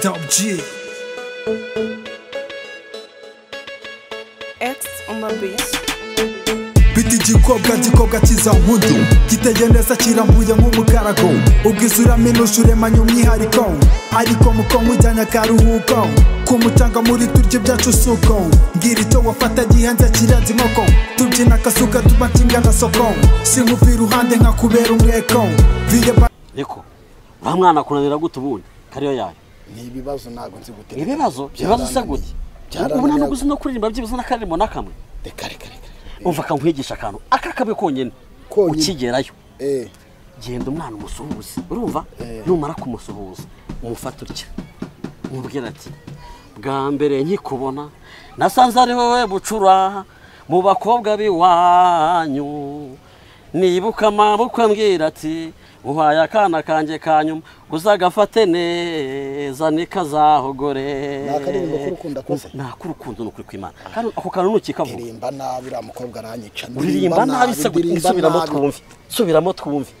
WG X on the beat. Biti gikobwa kiza nkundu giteye neza kirambuye nk'umukarago ubwizura minusha uremanya umwihariko ariko muko nkujyanya akaruhuko ku mucanga muri turye byacu suko ngira icyo wafata gihanze kirenze inkoko tubyina akasuka tubatinga na soko sinkuvira iruhande nkakubera umweko Eko ba mwana kunanira gute ubundi kariyo yayo ni ibibazo nago nzi gute ibibazo se gute ubu nta nuguzi no kuririmba byibuze n'akarimo nakamwe reka umva kankwigisha akantu akakabe konyene ukigerayo genda umwana umusuhuza urumva numara kumusuhuza umufata utya umubwira ati bwa mbere nkikubona nasanze ari wowe bucura mu bakobwa biwanyu nibuka amaboko ambwira ati uhaye akana kanjye kanyuma uzagafate neza nikazahogore nakaririmbo k'urukundo akoze nakurukundo no kuri kwimana kandi ako kantu nukikavuga uririmba nabi uriya mukobwa aranyica uririmba nabi se subiramo twumve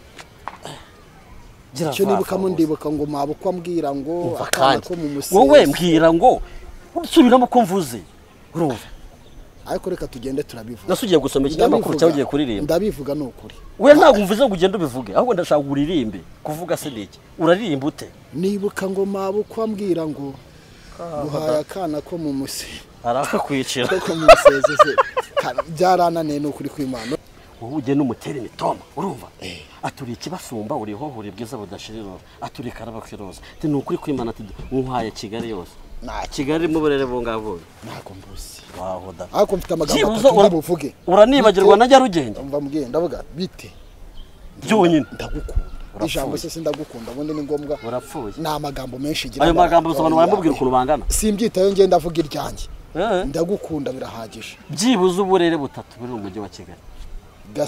icyo nibukamo ndibuka ngo mabukwa ambwira ngo akana ko mu musezi wowe mbwira ngo subiramo ko mvuze urumva ariko reka tugende turabivuga nasugiye gusoma ikinyamakuru cyawe ugiye kuririmba ndabivuga n'ukuri we ntabwo mvuze ngo ugende ubivuge ahubwo ndashaka uririmbe kuvuga se niki uraririmba ute nibuka ngo mabukwa ambwira ngo guhaya akana ko mu musezi arakakwicira ko mu musezi se byarananiye n'ukuri kw'Imana wowe ugenda umutera imitoma urumva aturi ikibasumba uriho uri bwiza budashirira aturi karabakiroza ati n'ukuri kw'Imana ati nkuhaye Kigali yose Kigali mu burere bungabwo nako mbuzi wahoda ariko mfite amagambo ndabuvuge uranibagirwa najya rugenda umva mbwiye ndavuga bite byonyine ndagukunda ijambo se ndagukunda ubundi ni ngombwa urapfuye na amagambo menshi gira ayo magambo usobanura wamubwira ukuntu bangana simbyitayo nge ndavuga iryanjye ndagukunda birahagije byibuze uburere butatu buri mu mujyi wa Kigali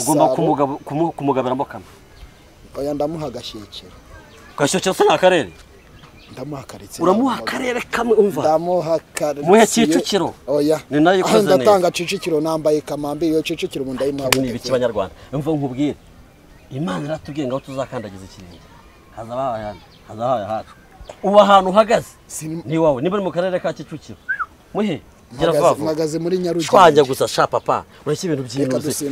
ugomba kumugabiramo kamwe oya ndamuha agashyekero gashyekero se n'akarere ndamuhakaritse uramuha akarere kamwe umva ndamuha muhe Kicukiro oya ni nayo ikoze neza ndatanga Kicukiro nambaye kamambe iyo Kicukiro mu ndayimuha ni ibiki banyarwanda umva nkubwire Imana iratubwiye ngo tuzakandagiza ikirenge hazabaye hacu uba ahantu uhagaze ni wawe niba mu karere ka Kicukiro muhe magaze muri Nyarugenge twajya gusa sha papa ureke ibintu by'inuze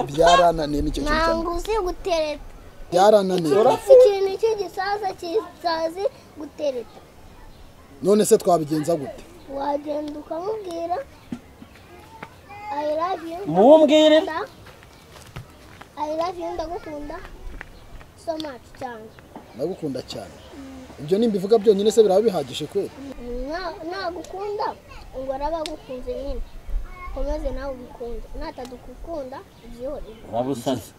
byarananiye nicyo kintu nanguzi gutereta byarananiye ikintu cy'igisaza kizazi gutereta none se twabigenza gute wagenda ukamubwira I love you mumbwire I love you ndagukunda so much cyane ndagukunda cyane ibyo nimbivuga byonyine se biraba bihagije kweli nagukunda ngo arabagukunze nyine komeze nawe ubikunde natadukukunda byihore wabusaze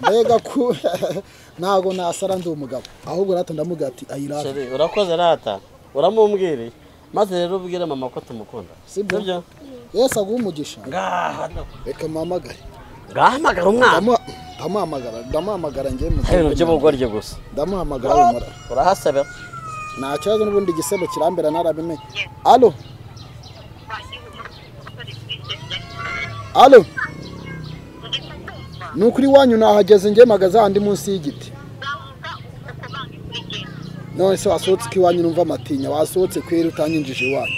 mbega ku ntago nasara ndi umugabo ahubwo rata ndamuga ati ayirata urakoze rata uramumbwiriye maze rero ubwire mama ko tumukunda sibyo Yesu agumugisha ngaha reka mamagare ngahamagara umwana ndamuhamagara ngiye mu bintu by'ubugorye gusa ndamuhamagara umura urahasabera nta cyazo n'ubundi gisebo kirambera narabimenye allo nukuri wanyu nahageze ngiye magaza handi munsi y'igiti none se wasohotse ki wanyu numva amatinya wasohotse kwera utanyinjije wanyu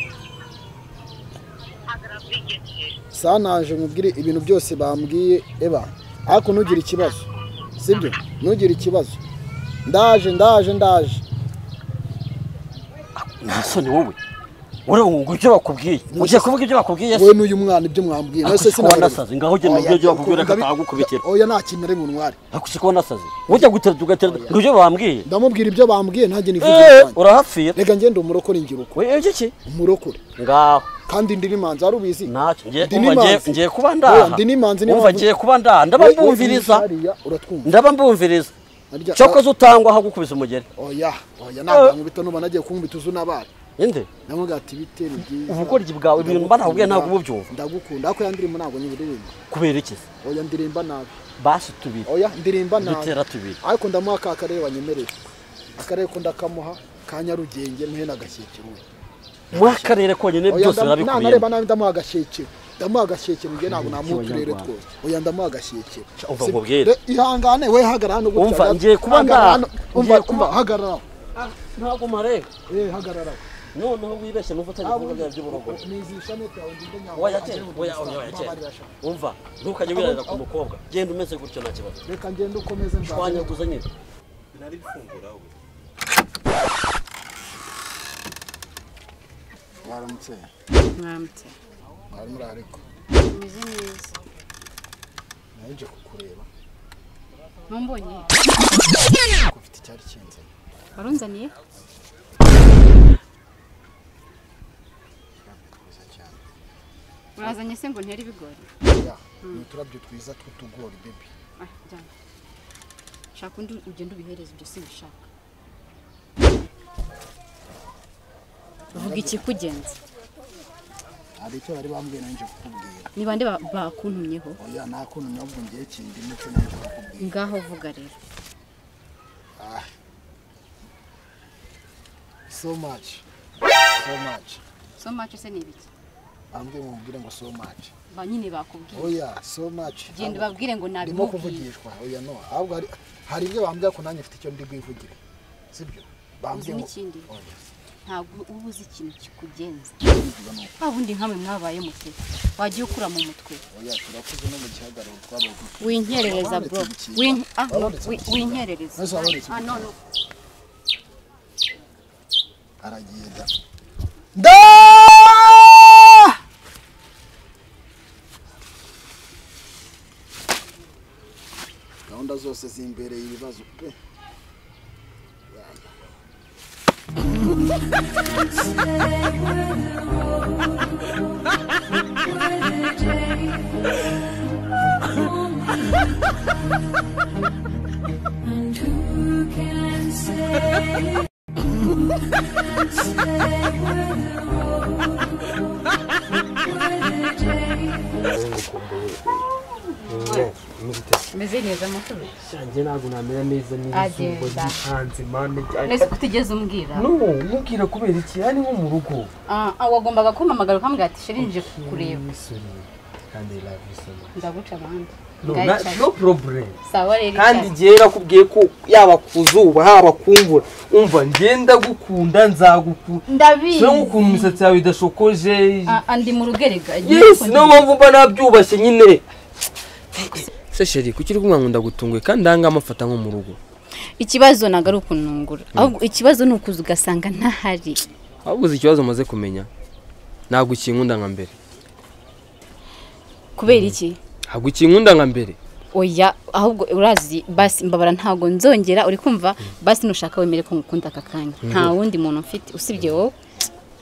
sanaje mubwire ibintu byose bambwiye eba ariko nugira ikibazo sibyo nugira ikibazo ndaje nasoni wowe ngo ibyo bakubwiye ugiye kuvuga ibyo bakubwiye we n'uyu mwana ibyo mwambwiye nose sinasaze ngaho ugenda ubwiye ibyo bakubwiye akagukubitira oya nta kintu ari mu ntwari akusi ko nasaze ujya guterera ngo ibyo bambwiye ndamubwira ibyo bambwiye ntaje nivuge urahafira rega ngende umurokore ngiruko we iki umurokore ngaho kandi ndi nimanzi ari ubizi ntacyo ngiye kuba ndaha ndi nimanzi ni ngiye kuba ndaha ndabambumviriza cyokoze utangwa aho gukubisa umugeri oya ntabwo bito nuba nagiye kunkubita uzunabara inde namuga ati bitero byiza ubugoryi bwawe ibintu mba ntabwo ntabwo ubyumva ndagukunda ako yandirimo ntabwo nyibiririmba kubera iki oya ndirimba nabi basi tubiri oya ndirimba nabi dutera tubiri ariko ndamuha akarere wanyemereye akarere ko ndakamuha ka Nyarugenge muhe nagashyekero mu akarere konyine byose barabikubiyemo nareba nabi ndamuha agashyekero ndamuha agashyekero nge ntabwo namuturere twose oya ndamuha agashyekero umva nkubwire ihangane we hagarara no umva ngiye kuba ndaha umva hagarara ntabwo marega hagarara noneho wibeshye n'ufatanye kuvuga bya by'uburogo nizisha nete yawe ndinde nyawo oya umva ntukajye wirarira ku mukobwa genda umeze gutyo nta kibazo reka ngende ukomeze twanyaguza nyine nari bifungura we waramutse Mwaramutse. ari muri ariko Meze neza. naje kukureba Mumbonye. ko ufite icyari kinze Warunzaniye? Urazanye se ngo ntere ibigori? ya uturabyo twiza tw'utugori baby Jana. Shaka undi ugenda ubihereza ibyo sinshaka. Uvuga iki kugenza? hari icyo bari bambwiye naje kukubwira Ni bande bakuntumyeho? oya nta kuntu nabwo ngiye kindi muco naje kukubwira Ngaho vuga rero. so much So much se ni ibiki? ambwiye mubwire ngo so much Ba nyine bakubwiye. oya so much Genda babwire ngo ndimo nabimubwiye. kuvugishwa oya no ahubwo hari ibyo bambwiye ko nanjye mfite icyo ndi bwivugire sibyo Uzi n'ikindi? oya Ntabwo uba uzi ikintu kikugenza. bivuga no Wabundi nkamwe mwabaye mute. Wagiye ukura mu mutwe. oya turakuze no mu gihagararo twabaye Winkerereza bro. Winkerereza. Nese wabonetse No no. aragiye da gahunda zose zimbereye ibibazo pe Meze neza makuru. Shanjye ntabwo namera neza n'izumba gihanze mane. Nese kutigeze umbwira. No, mubwira kubera iki? Hani nko mu rugo. Wagombaga kumpamagara ukambwira ati sheri nje kukureba. Kandi love you so much. Ndaguca abandi. No problem. Sawa rero. Kandi giye nakubwiye ko yaba kuzuba haba kumvura. Umva ngenda gukunda nzagukunda. Ndabizi. So nk'ukuntu imisatsi yawe idashokoje. Andi mu rugerega. Yes, no mpamvu mba nabyubashye nyine. Se sheri kuki uri kumwankunda gutunguye kandi ndanga amafata nko mu rugo. Ikibazo nagaru kunungura. Ahubwo ikibazo ni ukuza ugasanga ntahari. Ahubwo ikibazo maze kumenya. Ntabwo ukinkunda nka mbere. Kubera iki? Ntabwo ukinkunda nka mbere. Oya ahubwo urazi basi mbabara ntago nzongera uri kumva basi nushaka wemere ko ngukunda akakanya. Nta wundi muntu mfite usibye wowe.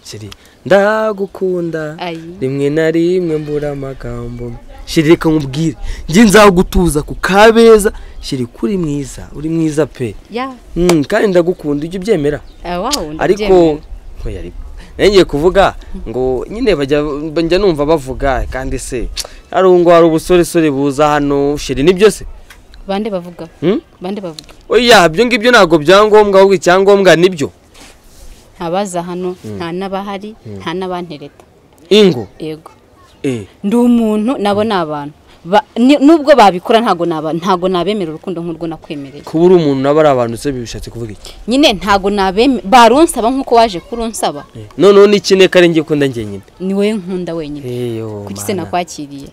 Sheri ndagukunda rimwe na rimwe mbura amagambo. Sheri reka nkubwire nje nzagutuza ku kabeza. Sheri kuri mwiza uri mwiza pe. Ya. Kandi ndagukunda ujye ubyemera. Wow. Ariko oya ariko ngiye kuvuga ngo nyine bajya numva bavuga kandi se hari ngo hari ubusore buza hano Sheri nibyo se bande bavuga bande bavuga oya byo ngibyo nago byangombwa ahubwo icyangombwa nibyo ntabaza hano nta nabahari nta nabantereta ingo yego ndi umuntu nabo nabantu nubwo babikora ntago nabemera urukundo nk'urwo nakwemereye kubura umuntu naba ari abantu se bibishatse kuvuga iki nyine ntago nabemera barunsaba nkuko waje kurunsaba none n'ikine kare ngiye kunda ngiye nyine ni we nkunda wenyine kuki se nakwakiriye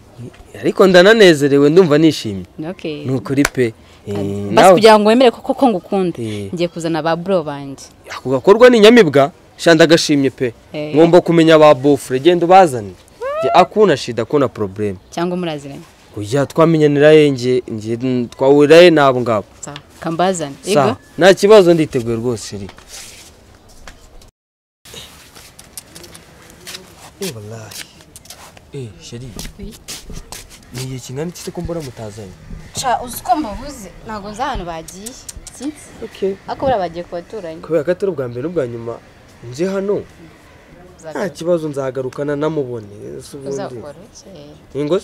ariko ndananezerewe ndumva nishimye okay nukuri pe basi kugira ngo wemere koko ngukunda ngiye kuzana ba bro banje ako gakorwa ni nyamibwa shanda gashimye pe ngomba kumenya ba bofre genda ubazane akuna shida kuna problem cyangwa muraziranye oya twamenyanira nge twawuraye nabo ngabo sawa kambazane yego nta kibazo nditeguye rwose Sheri wallahi Sheri ni ikingana iki ko mbona mutazanye cha uziko mbavuze nago nzahano bagiye sinzi okay akobora bagiye kubaturanye kubera katari ubwa mbere n'ubwa nyuma nje hano nta kibazo nzagarukana namubone ingo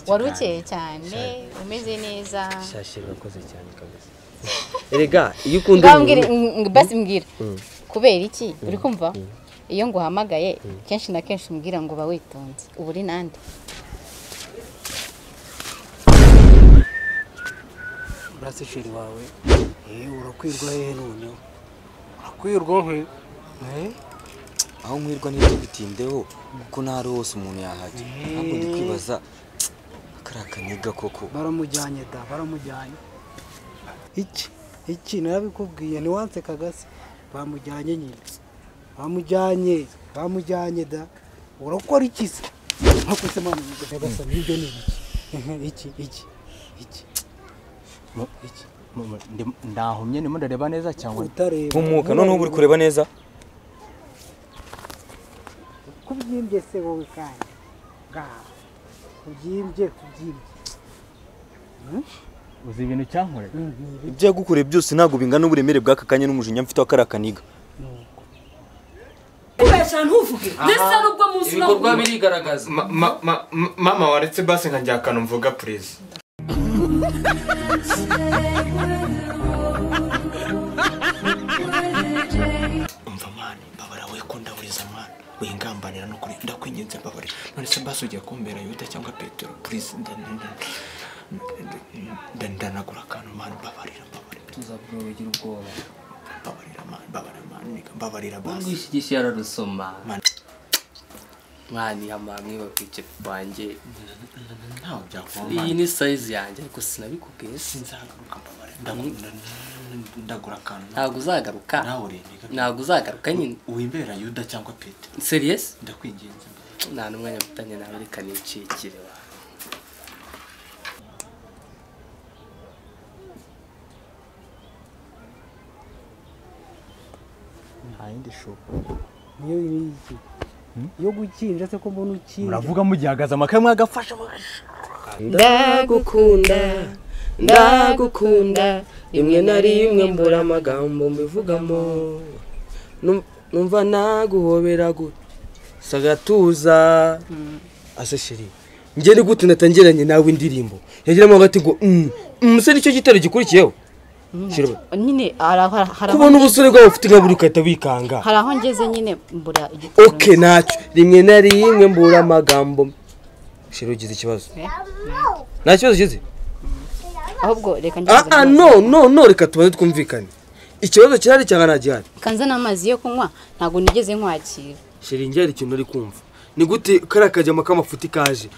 warukeye cyane umeze neza shashira bakoze cyane kabisa erega iyo ukunda basi mbwira kubera iki uri kumva iyo nguhamagaye kenshi na kenshi mbwira ngo bawitonze ubu uri nande urase sheri wawe urakwirwa hehe noneho urakwirwa he aho nkwirwa ntitubitindeho kuko ntari hose umuntu yahajya ntabwo ndi kwibaza akarakaniga koko baramujyanye iki narabikubwiye ntiwanse kagase bamujyanye nyine bamujyanye da urakora iki se ntakuse mwana kagase nibyo ni iki ndahumye ndimo ndareba neza cyangwa umwuka none ubu uri kureba neza kubyimbye se wowe kandi kubyimbye uzi ibintu cyankorera ibyo yagukoreye byose ntabwo bingana uburemere bw'aka kanya n'umujinya mfite w'akarakaniga ubesha ntuvuge ndetse n'ubwo munsi ibikorwa birigaragaza mama waretse basi nkajya akantu mvuga please umva mani mbabara we ko ndaburiza mwana wingambanira no kuri ndakwinginze mbabarira none se basi ugiye kumbera Yuda cyangwa Petero please ndanagura akantu mani mbabarira tuzabwo ugira ubwoba mbabarira basi ngwishigisha yararusoma mani amamwe bakwice banjye ntaho byakoma iyi ni size yanjye ariko sinabikubwiye sinzagaruka mbabarira ndagura akantu ntabwo uzagaruka nyine uwimbera Yuda cyangwa Petero serious ndakwinginze nta n'umwanya mfitanye nawe reka nicikire wa ntayindi shuko niyo iki yo gukinja se ko mbona ukinja muravuga mugihagaza amakamwe agafasha ndagukunda rimwe na rimwe mbura amagambo mbivugamo numva naguhobera sagatuza ase sheri ngiye ni gute natangiranye nawe indirimbo yagiramo hagati ngo se nicyo gitero gikurikiyeho nyine kubona ubusore bwawe ufite nka buri ukahita wikanga hari aho ngeze nyine mbura igitero okay ntacyo rimwe na rimwe mbura amagambo sheri ugize ikibazo nta kibazo ugize ahubwo reka no reka tubanze twumvikane ikibazo kirari cyangwa nta gihari kanza n'amazi yo kunywa ntabwo nigeze nkwakira sheri njye hari ikintu uri kumva ni gute kariya kajyamo k'amafuti kaje